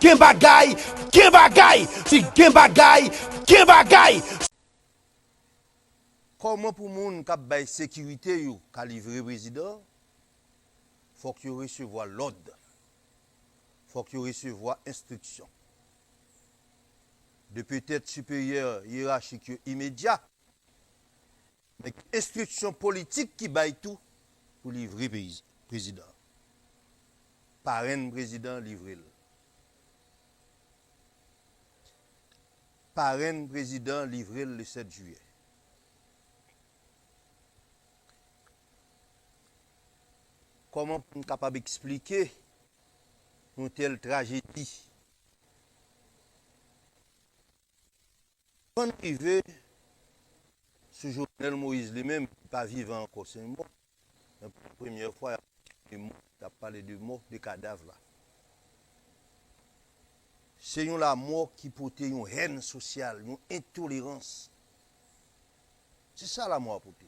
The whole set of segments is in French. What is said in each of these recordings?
gen bagay, gen bagay, si gen bagay, gen bagay. Comment pour moun k'ap bay sécurité yo ka livrer président? Faut que yo recevoir l'ordre. Faut que yo recevoir instruction. De peut-être supérieur hiérarchique immédiat. Mais instruction politique qui baille tout pour livrer président. Parrain président livré. Parrain président livré le 7 juillet. Comment on est capable d'expliquer une telle tragédie? Quand arrivé, ce Jovenel Moïse lui-même, pas vivant encore, c'est mort. La première fois, il a parlé de mort, de cadavres là. C'est la mort qui portait une haine sociale, une intolérance. C'est ça la mort portée.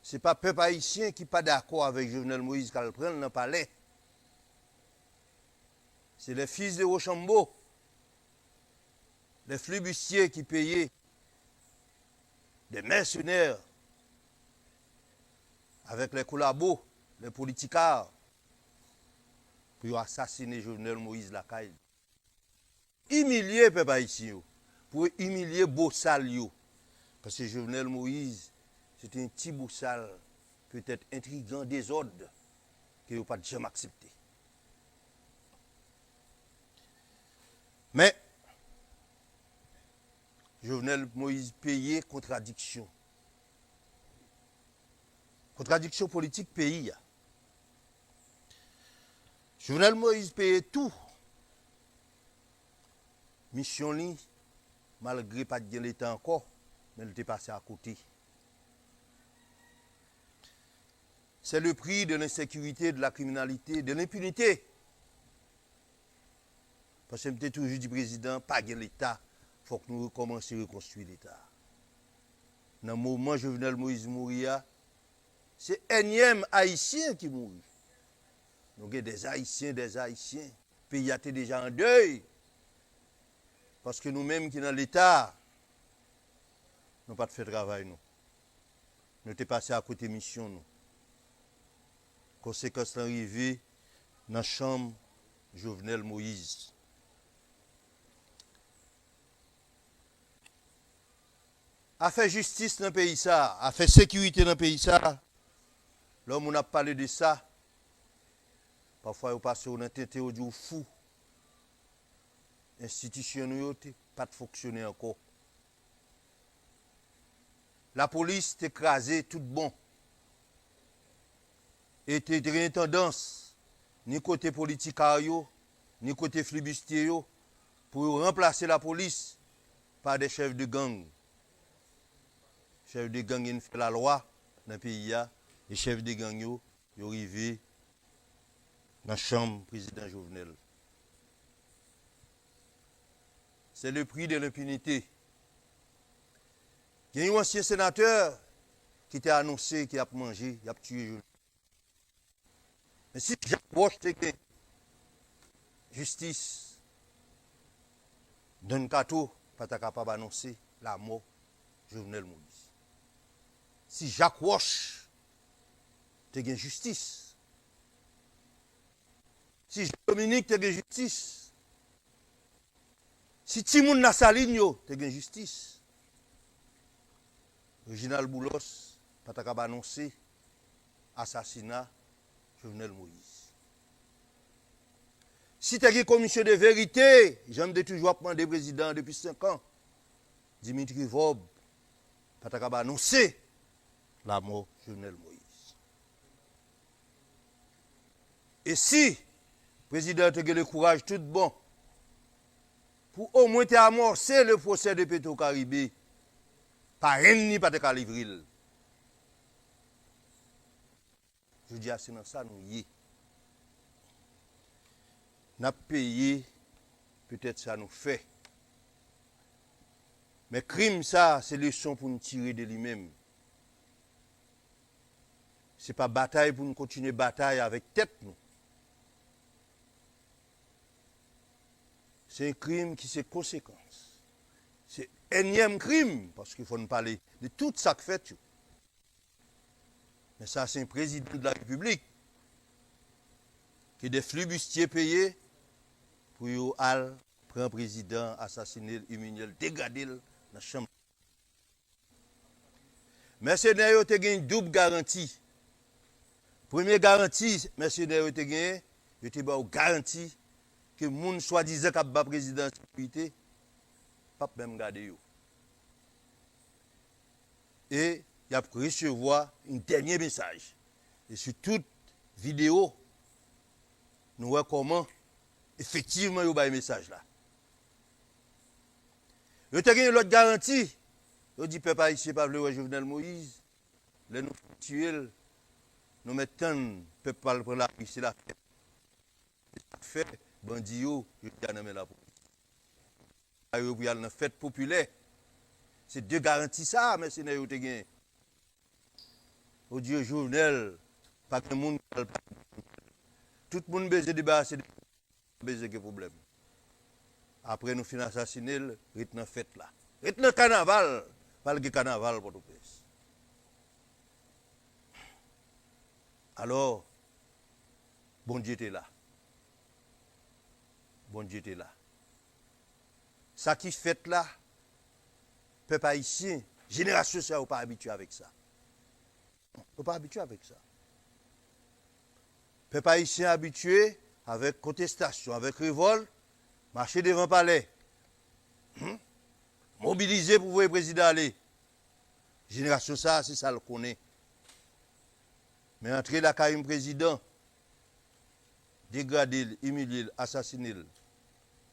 Ce n'est pas le peuple haïtien qui n'est pas d'accord avec Jovenel Moïse qu'elle prenne dans le palais. C'est les fils de Rochambeau, les flibustiers qui payaient des mercenaires avec les collabos, les politicards, pour assassiner Jovenel Moïse Lacaille. Humilier le peuple haïtien, pour humilier Bossal. Parce que Jovenel Moïse, c'est un petit Bossal, peut-être intriguant, désordre, que vous n'avez pas jamais accepté. Mais, Jovenel Moïse payait contradiction. Contradiction politique pays. Jovenel Moïse payait tout. Mission li, malgré pas de l'État encore, mais elle était passée à côté. C'est le prix de l'insécurité, de la criminalité, de l'impunité. Parce que je toujours dit président, pas de l'État, il faut que nous recommencions à reconstruire l'État. Dans le moment où Jovenel Moïse mourir, c'est énième haïtien qui mourit. Nous avons des haïtiens. Le pays a été déjà en deuil. Parce que nous-mêmes qui sommes dans l'État, nous n'avons pas fait travail. Nous sommes passés à côté de mission. Nous. Conséquence arrivée dans la chambre Jovenel Moïse. A fait justice dans le pays, ça, a fait sécurité dans le pays, ça. L'homme, on a parlé de ça. Parfois, on passe on a tête au fou. Institution n'ont pas de fonctionner encore. La police est écrasée, tout bon. Et était une tendance, ni côté politique, ni côté flibustier, pour remplacer la police par des chefs de gang. Chefs de gang, ils font la loi dans le pays. Les chefs de gang, ils arrivent dans la chambre du président Jovenel. C'est le prix de l'impunité. Il y a un ancien sénateur qui t'a annoncé qu'il a mangé, il a tué Jovenel. Mais si Jacques Roche te gagne justice, Don Kato, pas capable d'annoncer la mort de Jovenel Moïse. Si Jacques Roche te gagne justice, si Dominique te gagne justice, si Timoun Nassaligno te gagne justice, Reginald Boulos, pas capable d'annoncer assassinat Jovenel Moïse. Si tu as une commission de vérité, j'aime toujours demander président depuis 5 ans, Dimitri Vob, pas capable d'annoncer la mort de Jovenel Moïse. Et si le président a le courage tout bon, pour au moins amorcer le procès de Petro-Caribé, par rien ni pas de livrer. Je dis à c'est dans ça nous y. N'a payé, peut-être ça nous fait. Mais crime ça, c'est leçon pour nous tirer de lui-même. Ce n'est pas bataille pour nous continuer bataille avec tête nous. c'est un crime qui c'est conséquence. C'est énième crime, parce qu'il faut nous parler de tout ça que fait. Mais ça, c'est un président de la République qui a des flibustiers payés pour aller prendre un président, assassiner, humilier, dégrader dans la chambre. Mercenaires ont une double garantie. Première garantie, mercenaires ont gagné, ils ont garanti que les gens soi-disant qui ont président de la sécurité, pas même garder yo. Et il a recevoir un dernier message. Et sur toute vidéo, nous voyons comment effectivement il y a un message là. Il y a l'autre garantie. Il dit peuple haïtien pas vouloir Jovenel Moïse, les nous tuer, nous mettons peuple pas prendre la rue, c'est la fête. Fait bandit yo, il y a la police. Il y a une fête populaire. C'est deux garanties ça, mais c'est n'a gagné. Au Dieu Jovenel, pas que le monde tout le monde besoin de base, c'est besoin de problème. Après nous finissons assassiner, rythme la fête là. Rythme le carnaval, pas le carnaval pour tout le pays. Alors, bon Dieu était là. Bon Dieu était là. Ça qui fait là, peuple haïtien, génération ça, n'est pas habitué avec ça. On n'est pas habitué avec ça. Peuple haïtien habitué avec contestation, avec révolte, marcher devant le palais, mobiliser pour voir le président aller. Génération ça, c'est ça le connaît. Mais entrer la carrière président, dégrader, humilier, assassiner,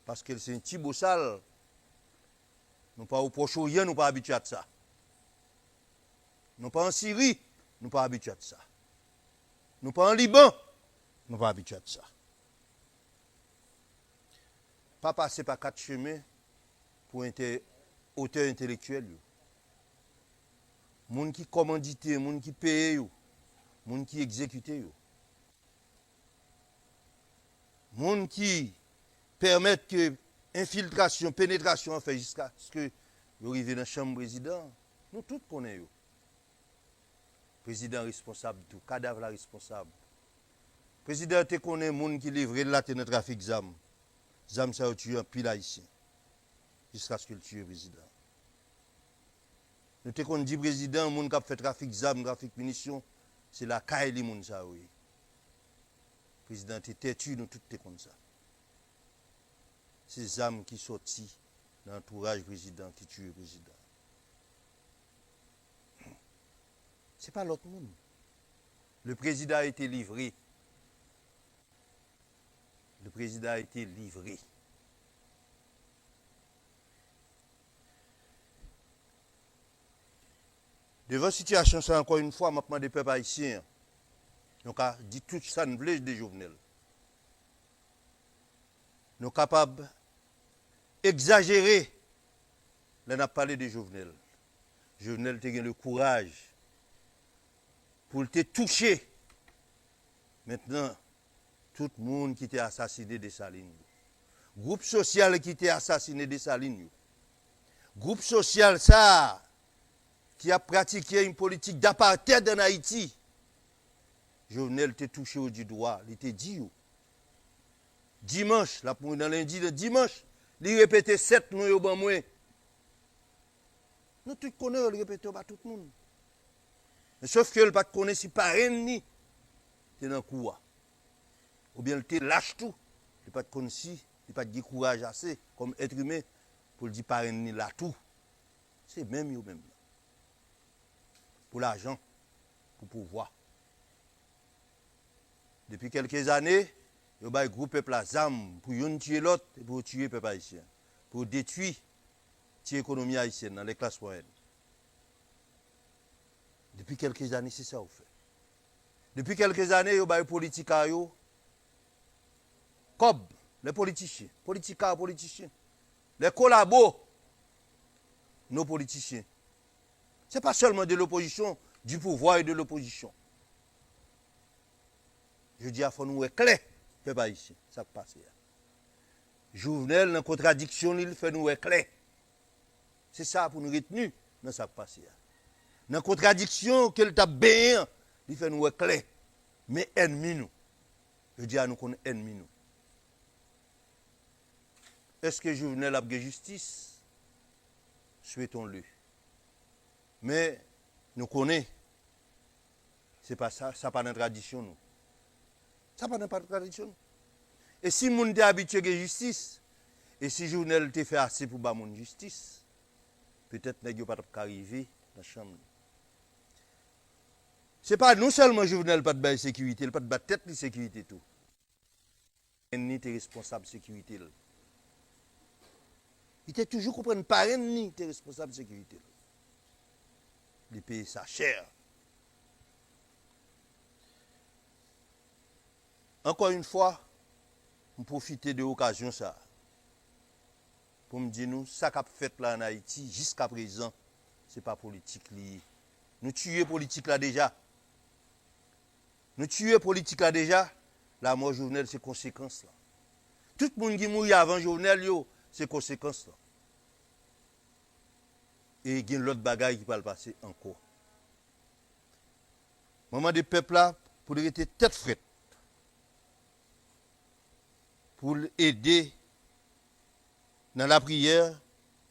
parce que c'est un petit beau sale, nous pas au Proche-Orient, nous pas habitués à ça. Nous pas en Syrie, nous pas habitués à ça. Nous pas en Liban, nous pas habitués à ça. Pas passer par 4 chemins pour auteur intellectuel. Moun qui commandité, moun qui paye, moun qui exécute. Moun qui permettent que infiltration, pénétration en fait jusqu'à ce que vous arrivez dans la chambre président. Nous tous connaissons. Président responsable, tout, cadavre responsable. Président te connaît moun qui livre là dans le trafic d'armes. Zam ça a tué un pile haïtien. Jusqu'à ce qu'il tue le président. Nous te qu'on dit président, moun qui a fait trafic d'armes, trafic de munitions, c'est la caille moun ça oui. Président te têtu, nous tout te comme ça. C'est les âmes qui sortent dans l'entourage président qui tue le président. Ce n'est pas l'autre monde. Le président a été livré. Le président a été livré. Devant la situation, ça encore une fois, je des peuples haïtiens. Donc, dit tout ça, nous voulons des Jovenel. Nous sommes capables d'exagérer. Là, on a parlé de Jovenel. Jovenel a eu le courage pour te toucher. Maintenant, tout le monde qui était assassiné de Salines. Groupe social qui était assassiné de Salines. Groupe social, ça, qui a pratiqué une politique d'apartheid en Haïti. Jovenel t'a touché au droit, il t'a dit. Dimanche, là, pour dans lundi, le dimanche, il répétait 7 mois au ban moins. Nous tous connaissons, il répétait pas tout le monde. Mais sauf que il pas connaît si parrain ni, c'est dans le coup. Ou bien il te lâche tout, il pas connaît si, il pas de courage assez, comme être humain, pour le dire parrain ni là tout. C'est même yo même. Pour l'argent, pour pouvoir. Depuis quelques années, il y a un groupe peuple à ZAM pour tuer l'autre et pour tuer le peuple haïtien. Pour détruire l'économie haïtienne dans les classes moyennes. Depuis quelques années, c'est ça qu'on fait. Depuis quelques années, il y a des politiques, comme les politiciens, politiciens, les collabos, nos politiciens. Ce n'est pas seulement de l'opposition, du pouvoir et de l'opposition. Je dis à faut nous clair, peuple haïtien, ça passe. Jovenel, dans contradiction, il fait nous clair. C'est ça pour nous retenir dans sa passé. Dans contradiction, qu'il t'a bien, il fait nous clair. Mais ennemi nous. Je dis à nous qu'on est ennemi nous. Est-ce que Jovenel a de justice? Souhaitons-le. Mais nous connaissons. C'est pas ça, ça pas dans la tradition nous. Ça pas dans la tradition. Et si moun est habitué à la justice, et si Jovenel te fait assez pour la justice, peut-être qu'il pas arriver dans la chambre. Ce n'est pas non seulement Jovenel pas de sécurité, il pas de tête de sécurité tout. Il était responsable de sécurité. Il était toujours comprendre pas ni était responsable de sécurité. Il paye sa chair. Encore une fois, je profite de l'occasion ça pour me dire nous ça qu'a fait là en Haïti jusqu'à présent, ce n'est pas politique lié. Nous tuons politique là déjà. Nous tuons politique là déjà. La mort Jovenel, c'est conséquence là. Tout le monde qui mourit avant Jovenel, c'est conséquence là. Et il y a l'autre bagaille qui va le passer encore. Moment de peuple là, pour être tête frette. Pour aider dans la prière,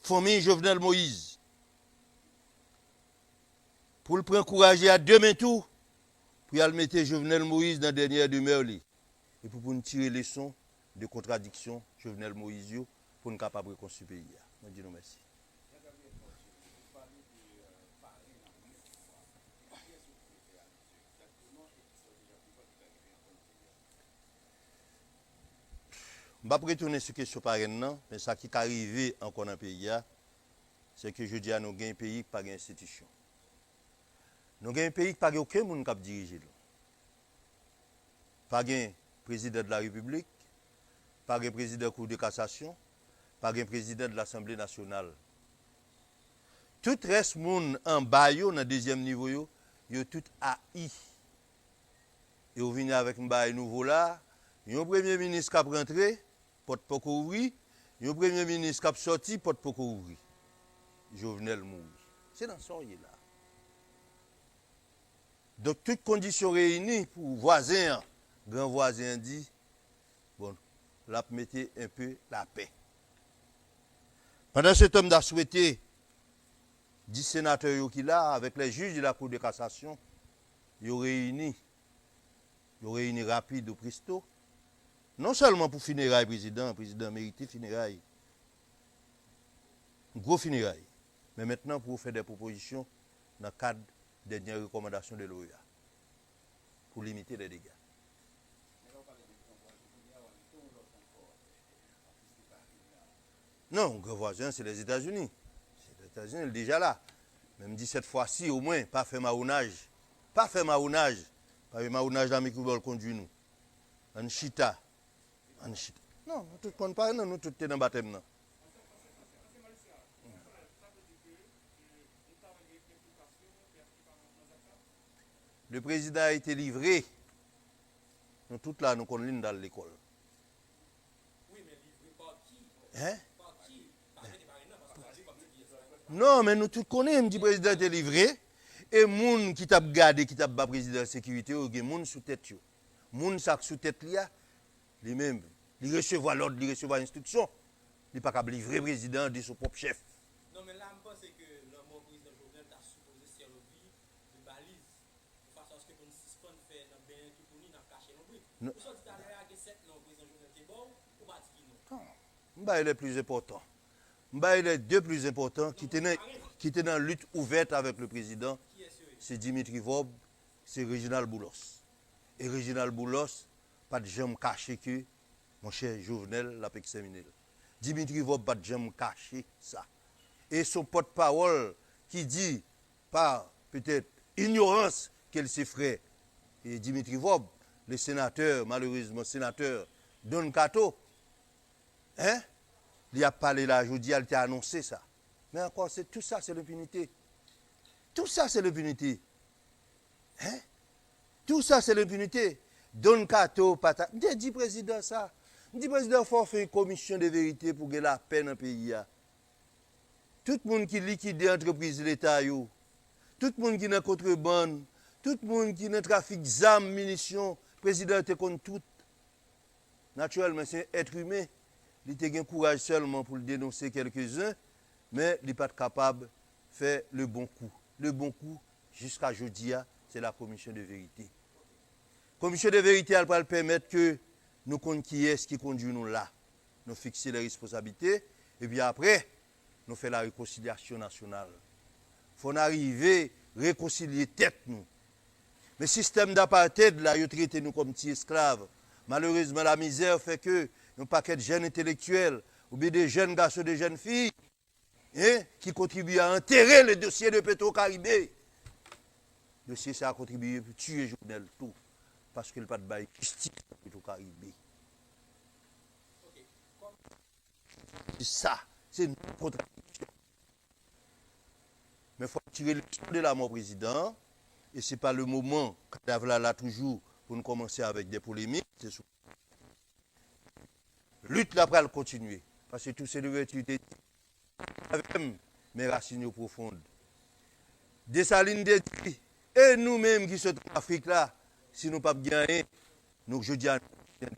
famille Jovenel Moïse. Pour le prendre courage à demain tout, pour y mettre Jovenel Moïse dans la dernière demeure. Et pour nous tirer les leçons de contradiction, Jovenel Moïse, pour nous capables de reconstruire le pays. Je dis merci. Je ne vais pas retourner sur la question parrain, mais ce qui est arrivé encore dans le pays, c'est que je dis à nous avons un pays qui n'a pas d'institution. Nous avons un pays qui n'a pas aucun monde qui dirige. Pas de président de la République, pas de président de la Cour de cassation, pas de président de l'Assemblée nationale. Tout reste monde en bas, dans le deuxième niveau, ils sont tout haïs. Et vous venez avec un bail nouveau là, il y a un premier ministre qui a rentré, porte pas ouvrir, il y a un premier ministre qui a sorti, porte pas ouvrir. Jovenel mourir. C'est dans ce là. Donc, toutes conditions réunies pour voisin, grand voisin dit, bon, la mettez un peu la paix. Pendant ce temps, a souhaité 10 sénateurs qui là, avec les juges de la Cour de cassation, ils ont réuni rapide au presto, non seulement pour funérailles le président mérité funérailles, gros funérailles, mais maintenant pour faire des propositions dans le cadre des dernières recommandations de l'OEA, pour limiter les dégâts. Non, gros voisin, c'est les États-Unis. Les États-Unis, ils sont déjà là. Même dit cette fois-ci, au moins, pas faire marounage. Pas faire marounage. Pas faire marounage dans le micro conduit nous. En chita. Non, nous tout compte pas, nous tout dans le baptême. Non. Le président a été livré. Nous tous là, nous connaissons dans l'école. Oui, mais livré par qui? Hein? Par qui? Non, mais nous tous connaissons, le président a été livré. Et les gens qui t'a gardé, qui t'a battu président de la sécurité, il y a des gens sous tête. Les gens sous tête, lui-même, il recevra l'ordre, il recevra l'instruction. Il n'est pas capable de livrer le président de son propre chef. Non, mais là, je pense que le mot président Jovenel a supposé servir de balise. De façon à ce que nous suspendons faire dans bien tout pour nous, dans cacher nos bruits. Vous sortez tout à l'heure avec 7 noms, président Jovenel, c'est bon ou pas de non? Bah, il est plus important. Bah, il est deux plus importants qui étaient dans la lutte ouverte avec le président. C'est Dimitri Vob, c'est Réginald Boulos. Et Réginald Boulos, pas de jambe caché que mon cher Jovenel l'a examiné. Dimitri Vob, pas de jambe caché ça. Et son porte-parole qui dit, par peut-être ignorance qu'elle s'effraie, et Dimitri Vob, le sénateur, malheureusement sénateur Don Cato, hein? Il a parlé là, je dis, il a annoncé ça. Mais encore, tout ça, c'est l'impunité. Tout ça, c'est l'impunité. Hein? Tout ça, c'est l'impunité. Don Cato, pata. J'ai dit président ça. Je dis, président, il faut faire une commission de vérité pour que la paix dans le pays. Tout le monde qui liquide l'entreprise de l'État, tout le monde qui est dans contrebande, tout le monde qui est dans trafic d'armes, munitions, le président est contre tout. Naturellement, c'est un être humain. Il a un courage seulement pour le dénoncer quelques-uns, mais il n'est pas capable de faire le bon coup. Le bon coup, jusqu'à aujourd'hui, c'est la commission de vérité. La commission de vérité, elle va permettre que nous connaissions qui est ce qui conduit nous là. Nous fixer les responsabilités, et puis après, nous faisons la réconciliation nationale. Il faut arriver à réconcilier tête nous. Mais le système d'apartheid, là, il traite nous comme petits esclaves. Malheureusement, la misère fait que nous paquet de jeunes intellectuels, ou bien des jeunes garçons, des jeunes filles, qui contribuent à enterrer le dossier de Petro-Caribé. Le dossier, ça a contribué pour tuer Jovenel tout, parce qu'il n'y a pas de bail justice pour Petro-Caribé. C'est ça, c'est une contradiction. Mais il faut tirer le son de la mort président, et ce n'est pas le moment, là toujours, pour nous commencer avec des polémiques. Lutte là pour continuer, parce que tout c'est de vertu avec mes racines profondes. Dessalines dit, et nous-mêmes qui sommes en Afrique là, si nous ne pas gagner, nous je dis, le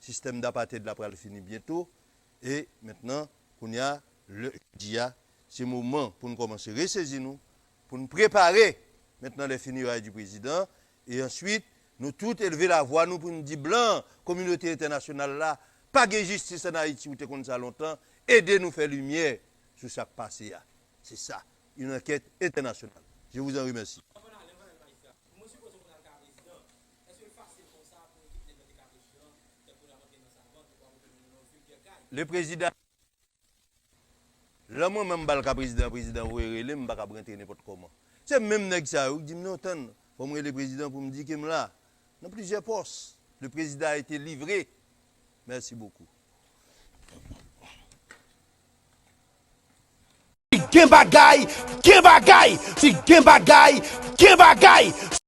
système d'apartheid là pour finir bientôt. Et maintenant, on y a le dia, c'est le moment pour nous commencer à ressaisir nous, pour nous préparer maintenant les funérailles du président. Et ensuite, nous tous élever la voix, nous pour nous dire blanc, communauté internationale là, pas de justice en Haïti, où tu es comme ça longtemps, aidez nous faire lumière sur ce qui passé. C'est ça, une enquête internationale. Je vous en remercie. Le président, là, moi-même, le président, vous ne pouvez pas rentrer n'importe comment. C'est même nèg ça, vous dites, non, attends, faut me le président pour me dire qu'il est là. Dans plusieurs postes, le président a été livré. Merci beaucoup. Gen bagay, gen bagay, si gen bagay, gen bagay.